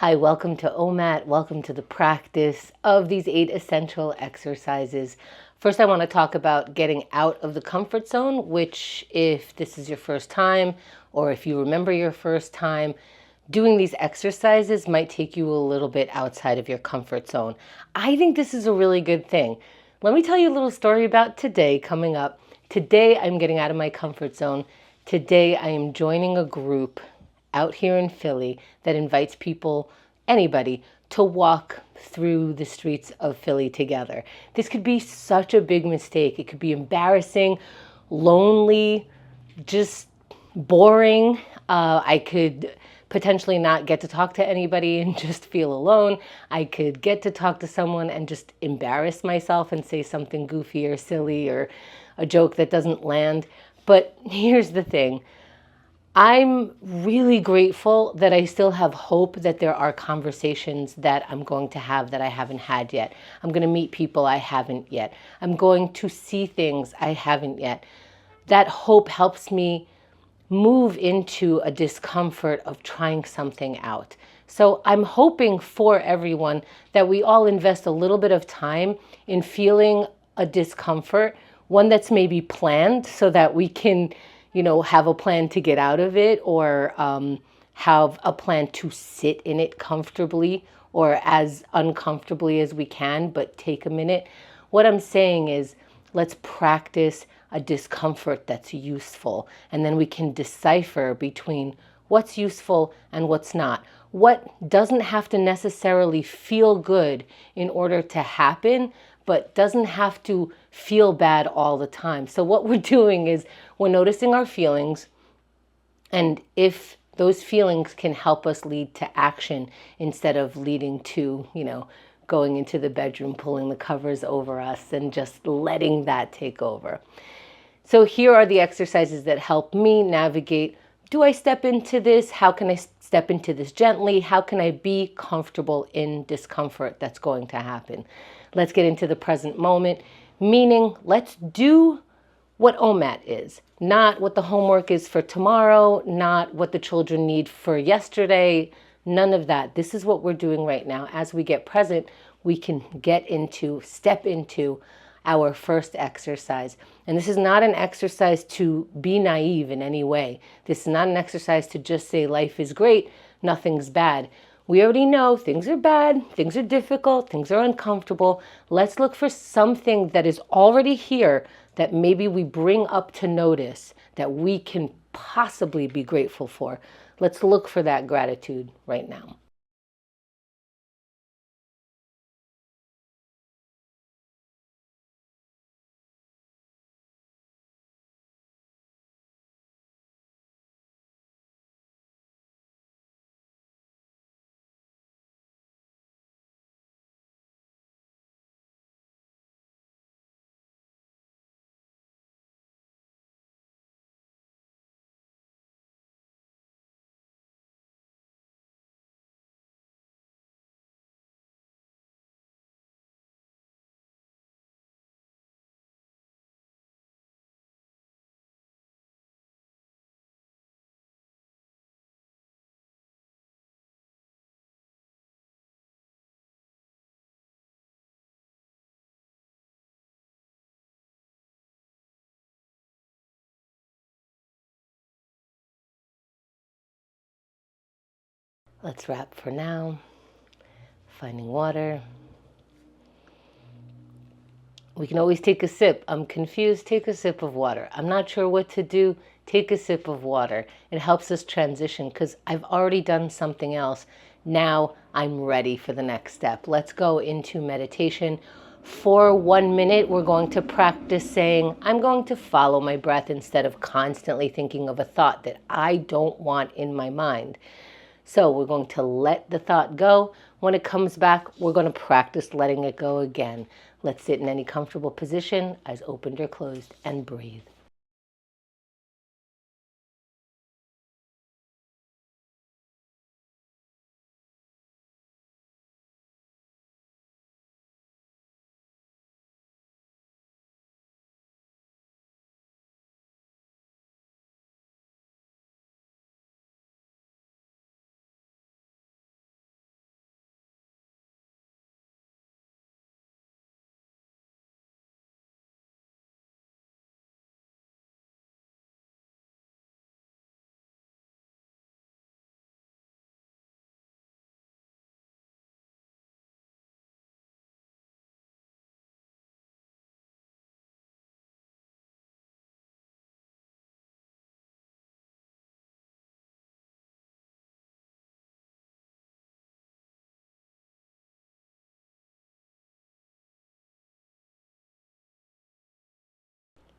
Hi, welcome to OMAT. Welcome to the practice of these 8 essential exercises. First, I want to talk about getting out of the comfort zone, which if this is your first time, or if you remember your first time, doing these exercises might take you a little bit outside of your comfort zone. I think this is a really good thing. Let me tell you a little story about today coming up. Today, I'm getting out of my comfort zone. Today, I am joining a group out here in Philly that invites people, anybody, to walk through the streets of Philly together. This could be such a big mistake. It could be embarrassing, lonely, just boring. I could potentially not get to talk to anybody and just feel alone. I could get to talk to someone and just embarrass myself and say something goofy or silly or a joke that doesn't land. But here's the thing. I'm really grateful that I still have hope that there are conversations that I'm going to have that I haven't had yet. I'm going to meet people I haven't yet. I'm going to see things I haven't yet. That hope helps me move into a discomfort of trying something out. So I'm hoping for everyone that we all invest a little bit of time in feeling a discomfort, one that's maybe planned so that we can have a plan to get out of it, or have a plan to sit in it comfortably or as uncomfortably as we can, but take a minute. What I'm saying is, let's practice a discomfort that's useful, and then we can decipher between what's useful and what's not. What doesn't have to necessarily feel good in order to happen, but doesn't have to feel bad all the time. So what we're doing is we're noticing our feelings, and if those feelings can help us lead to action instead of leading to, going into the bedroom, pulling the covers over us and just letting that take over. So here are the exercises that help me navigate. Do I step into this? How can I step into this gently? How can I be comfortable in discomfort that's going to happen? Let's get into the present moment, meaning let's do what OMAT is, not what the homework is for tomorrow, not what the children need for yesterday, none of that. This is what we're doing right now. As we get present, we can step into our first exercise. And this is not an exercise to be naive in any way. This is not an exercise to just say life is great, nothing's bad. We already know things are bad, things are difficult, things are uncomfortable. Let's look for something that is already here that maybe we bring up to notice that we can possibly be grateful for. Let's look for that gratitude right now. Let's wrap for now. Finding water. We can always take a sip. I'm confused. Take a sip of water. I'm not sure what to do. Take a sip of water. It helps us transition because I've already done something else. Now I'm ready for the next step. Let's go into meditation. For 1 minute, we're going to practice saying, I'm going to follow my breath instead of constantly thinking of a thought that I don't want in my mind. So we're going to let the thought go. When it comes back, we're going to practice letting it go again. Let's sit in any comfortable position, eyes opened or closed, and breathe.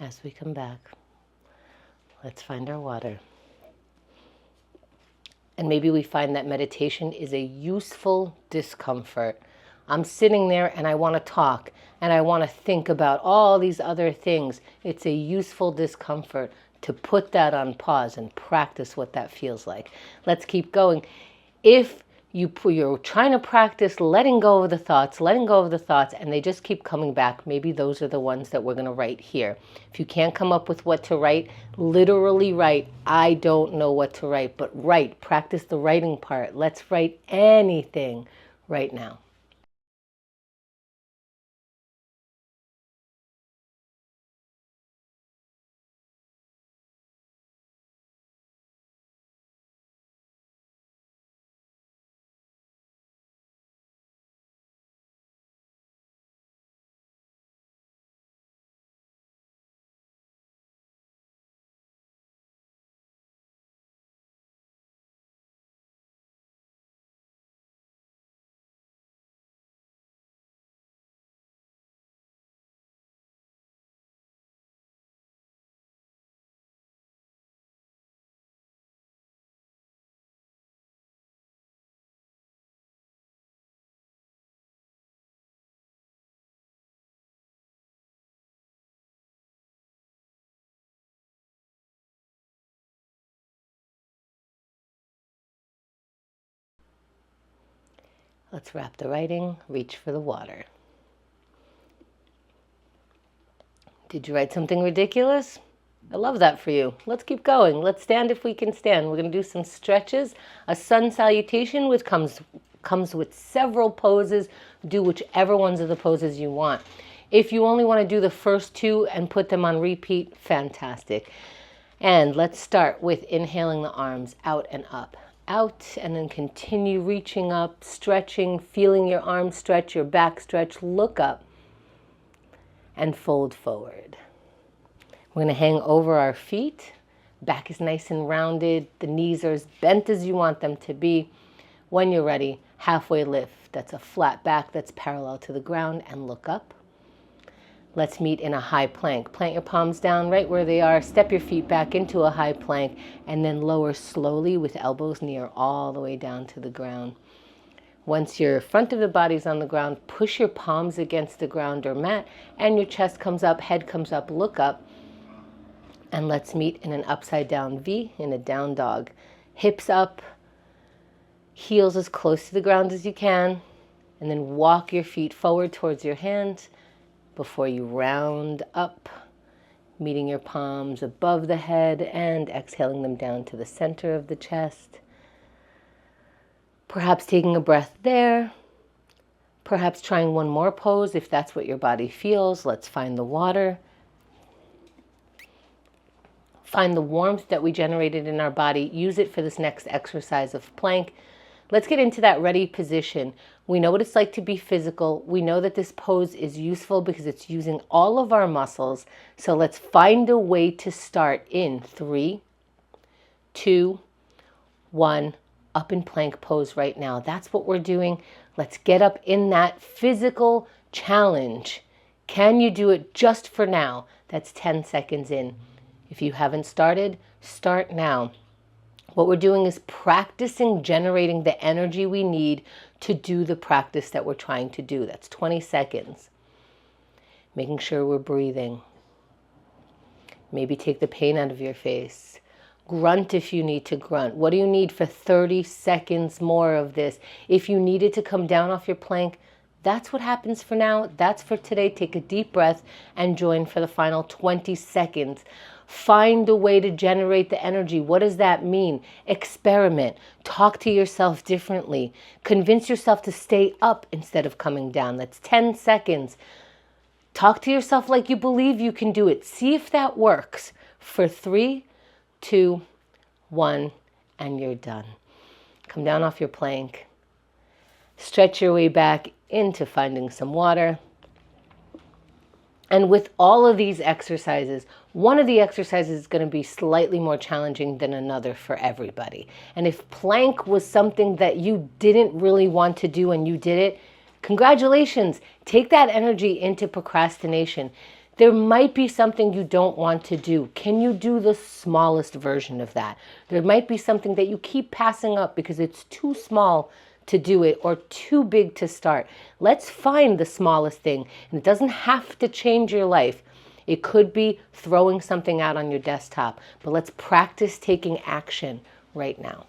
As we come back, let's find our water. And maybe we find that meditation is a useful discomfort. I'm sitting there and I want to talk and I want to think about all these other things. It's a useful discomfort to put that on pause and practice what that feels like. Let's keep going. If you're trying to practice letting go of the thoughts, and they just keep coming back, maybe those are the ones that we're going to write here. If you can't come up with what to write, literally write, I don't know what to write, but write, practice the writing part. Let's write anything right now. Let's wrap the writing, reach for the water. Did you write something ridiculous? I love that for you. Let's keep going. Let's stand if we can stand. We're going to do some stretches. A sun salutation, which comes with several poses. Do whichever ones of the poses you want. If you only want to do the first two and put them on repeat, fantastic. And let's start with inhaling the arms out and up. Out, and then continue reaching up, stretching, feeling your arms stretch, your back stretch. Look up and fold forward. We're going to hang over our feet. Back is nice and rounded. The knees are as bent as you want them to be. When you're ready, halfway lift. That's a flat back that's parallel to the ground, and look up. Let's meet in a high plank. Plant your palms down right where they are. Step your feet back into a high plank, and then lower slowly with elbows near all the way down to the ground. Once your front of the body's on the ground, push your palms against the ground or mat, and your chest comes up, head comes up, look up. And let's meet in an upside down V in a down dog. Hips up, heels as close to the ground as you can, and then walk your feet forward towards your hands before you round up, meeting your palms above the head and exhaling them down to the center of the chest. Perhaps taking a breath there. Perhaps trying one more pose if that's what your body feels. Let's find the water. Find the warmth that we generated in our body. Use it for this next exercise of plank. Let's get into that ready position. We know what it's like to be physical. We know that this pose is useful because it's using all of our muscles. So let's find a way to start in 3, 2, 1, up in plank pose right now. That's what we're doing. Let's get up in that physical challenge. Can you do it just for now? That's 10 seconds in. If you haven't started, start now. What we're doing is practicing generating the energy we need to do the practice that we're trying to do. That's 20 seconds. Making sure we're breathing. Maybe take the pain out of your face. Grunt if you need to grunt. What do you need for 30 seconds more of this? If you needed to come down off your plank, that's what happens for now. That's for today. Take a deep breath and join for the final 20 seconds. Find a way to generate the energy. What does that mean? Experiment. Talk to yourself differently. Convince yourself to stay up instead of coming down. That's 10 seconds. Talk to yourself like you believe you can do it. See if that works. For 3, 2, 1, and you're done. Come down off your plank. Stretch your way back into finding some water. And with all of these exercises, one of the exercises is going to be slightly more challenging than another for everybody. And if plank was something that you didn't really want to do and you did it, congratulations. Take that energy into procrastination. There might be something you don't want to do. Can you do the smallest version of that? There might be something that you keep passing up because it's too small to do it or too big to start. Let's find the smallest thing. And it doesn't have to change your life. It could be throwing something out on your desktop, but let's practice taking action right now.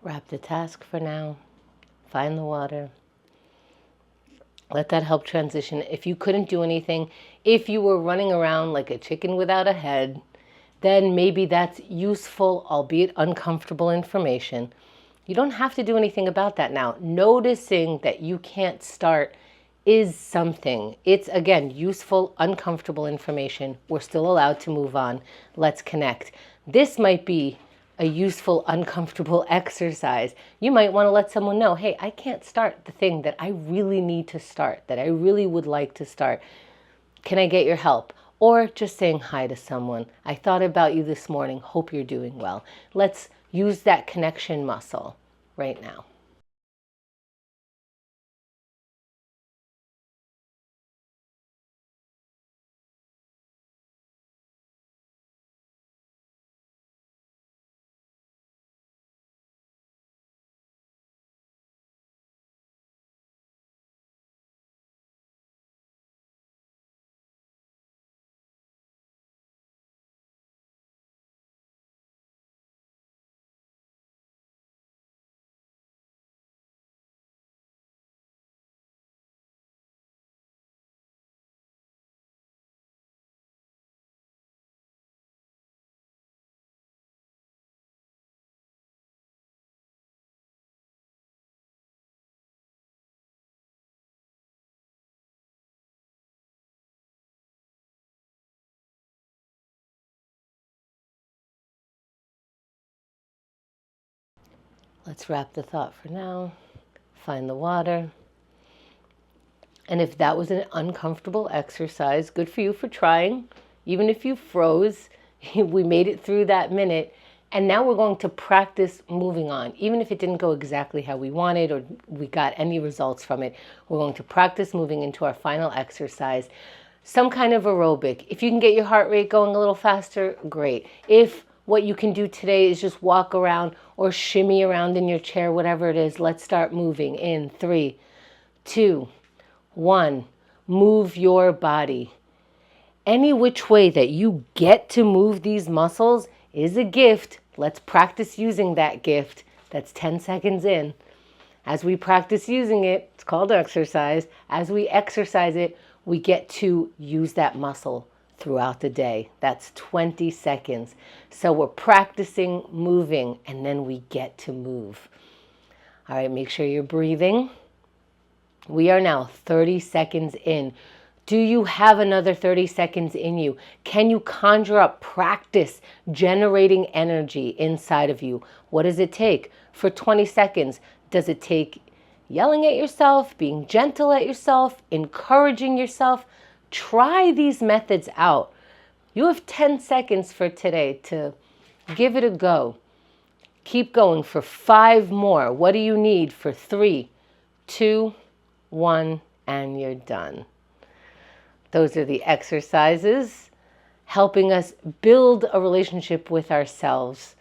Wrap the task for now. Find the water. Let that help transition. If you couldn't do anything, if you were running around like a chicken without a head, then maybe that's useful, albeit uncomfortable information. You don't have to do anything about that now. Noticing that you can't start is something. It's, again, useful, uncomfortable information. We're still allowed to move on. Let's connect. This might be a useful, uncomfortable exercise. You might want to let someone know, hey, I can't start the thing that I really need to start, that I really would like to start. Can I get your help? Or just saying hi to someone. I thought about you this morning. Hope you're doing well. Let's use that connection muscle right now. Let's wrap the thought for now. Find the water. And if that was an uncomfortable exercise, good for you for trying. Even if you froze, we made it through that minute. And now we're going to practice moving on. Even if it didn't go exactly how we wanted or we got any results from it, we're going to practice moving into our final exercise. Some kind of aerobic. If you can get your heart rate going a little faster, great. If what you can do today is just walk around or shimmy around in your chair, whatever it is, let's start moving in 3, 2, 1. Move your body. Any which way that you get to move these muscles is a gift. Let's practice using that gift. That's 10 seconds in. As we practice using it, it's called exercise. As we exercise it, we get to use that muscle throughout the day. That's 20 seconds. So we're practicing moving and then we get to move. All right, make sure you're breathing. We are now 30 seconds in. Do you have another 30 seconds in you? Can you conjure up, practice generating energy inside of you? What does it take? For 20 seconds, does it take yelling at yourself, being gentle at yourself, encouraging yourself? Try these methods out. You have 10 seconds for today to give it a go. Keep going for 5 more. What do you need for 3, 2, 1, and you're done. Those are the exercises helping us build a relationship with ourselves.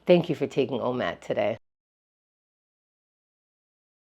Thank you for taking OMAT today.